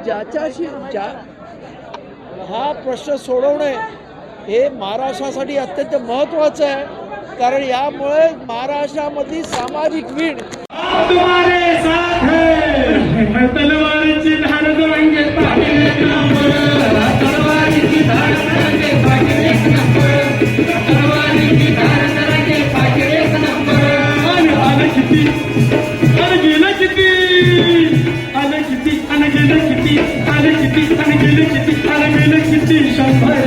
ज्याच्याशी हा प्रश्न सोडवणे हे महाराष्ट्रासाठी अत्यंत महत्त्वाचं आहे, कारण यामुळे महाराष्ट्रामधली सामाजिक वीण तुम्हारे साथ है तलवारीची धार रंगे पाटील तलवारीची धार रंगे पाटील तलवारीची धार रंगे पाटील आलं किती आलं गेलं किती आलं किती आलं गेलं किती आलं किती आलं गेलं किती आलं गेलं किती शंभर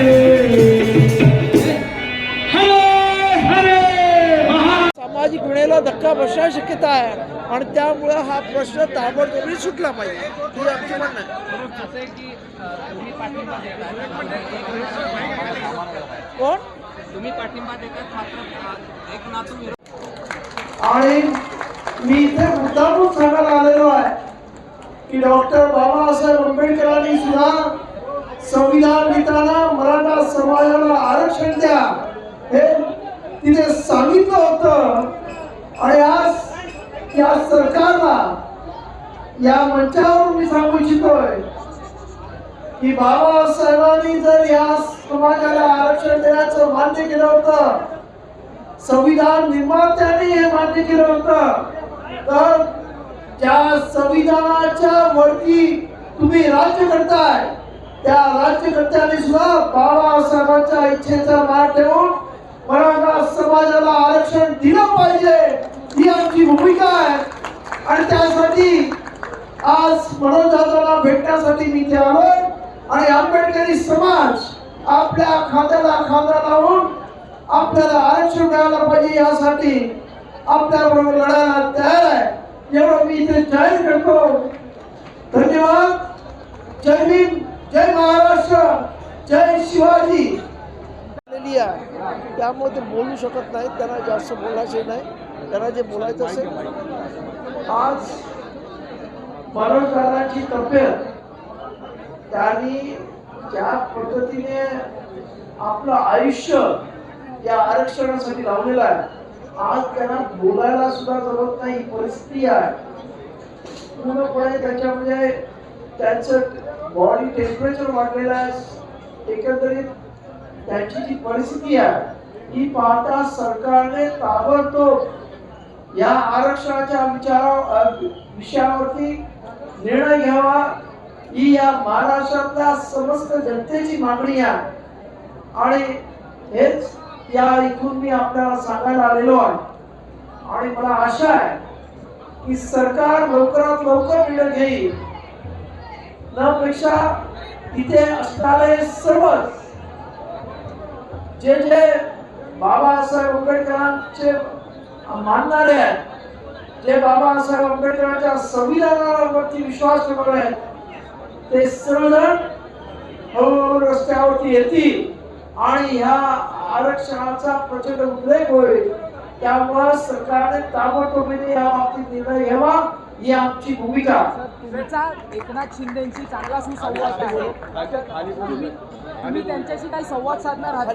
सामाजिक विणेला धक्का बसण्याची शक्यता आहे आणि त्यामुळे हा प्रश्न ताबडतोब सुटला पाहिजे ही आमची म्हणणं आहे. कोण तुम्ही पाठिंबा देतात मात्र एकनाथून आणि मी इथे मुद्दामून सांगायला आलेलो आहे की डॉक्टर बाबासाहेब आंबेडकरांनी सुद्धा संविधान लिहिताना मराठा समाजाला आरक्षण द्या हे तिथे सांगितलं होतं. आणि आज या सरकारला या मंचावर मी सांगू इच्छितोय की बाबासाहेबांनी जर या समाजाला आरक्षण देण्याचं मान्य केलं होतं, संविधान निर्मात्यांनी हे मान्य केलं होतं, तर ज्या संविधानाच्या वरती तुम्ही राज्य करताय त्या राज्यकर्त्यांनी सुद्धा बाबासाहेबांच्या इच्छेचा मान ठेवून मराठा समाजाला आरक्षण दिलं पाहिजे ही आमची भूमिका आहे. आणि त्यासाठी आज मनोज जाधवला भेटण्यासाठी मी इथे आलोय आणि आंबेडकरी समाज आपल्या खांद्याला खांदा लावून आपल्याला आरक्षण मिळालं पाहिजे यासाठी आपल्याबरोबर लढायला तयार आहे एवढं मी इथे जाहीर करतो. धन्यवाद. जय भीम, जय महाराष्ट्र, जय शिवाजी. त्यामुळे ते बोलू शकत नाहीत, त्यांना जास्त बोलायचे नाही, त्यांना जे बोलायचं असेल. आज मनोज दादांची तब्येत त्यांनी ज्या पद्धतीने आपलं आयुष्य या आरक्षणासाठी लावलेलं आहे, आज त्यांना बोलायला सुद्धा जमत नाही परिस्थिती आहे. पूर्णपणे त्याच्यामध्ये त्यांचं बॉडी टेम्परेचर वाढलेलं आहे. एकंदरीत त्यांची जी परिस्थिती आहे ही पाहता सरकारने ताबडतोब या आरक्षणाच्या विषयावरती निर्णय घ्यावा ही या महाराष्ट्रातल्या समस्त जनतेची मागणी आहे. आणि हेच या इथून मी आपल्याला सांगायला आलेलो आहे. आणि मला आशा आहे की सरकार लवकरात लवकर निर्णय घेईल. नपेक्षा इथे असणारे सर्वच जे जे बाबासाहेब आंबेडकरांचे मानणारे आहेत, जे बाबासाहेब आंबेडकरांच्या संविधानावरती विश्वास ठेवणारे आहेत, ते सर्वजण हळूहळू रस्त्यावरती येतील आणि ह्या आरक्षणाचा प्रचंड उल्लेख होईल. त्यामुळे सरकारने ताबडतोबीने या बाबतीत निर्णय घ्यावा ही आमची भूमिका. तुमचा एकनाथ शिंदेशी चांगला सुसंवाद आहे, तुम्ही त्यांच्याशी काही संवाद साधणार आहात?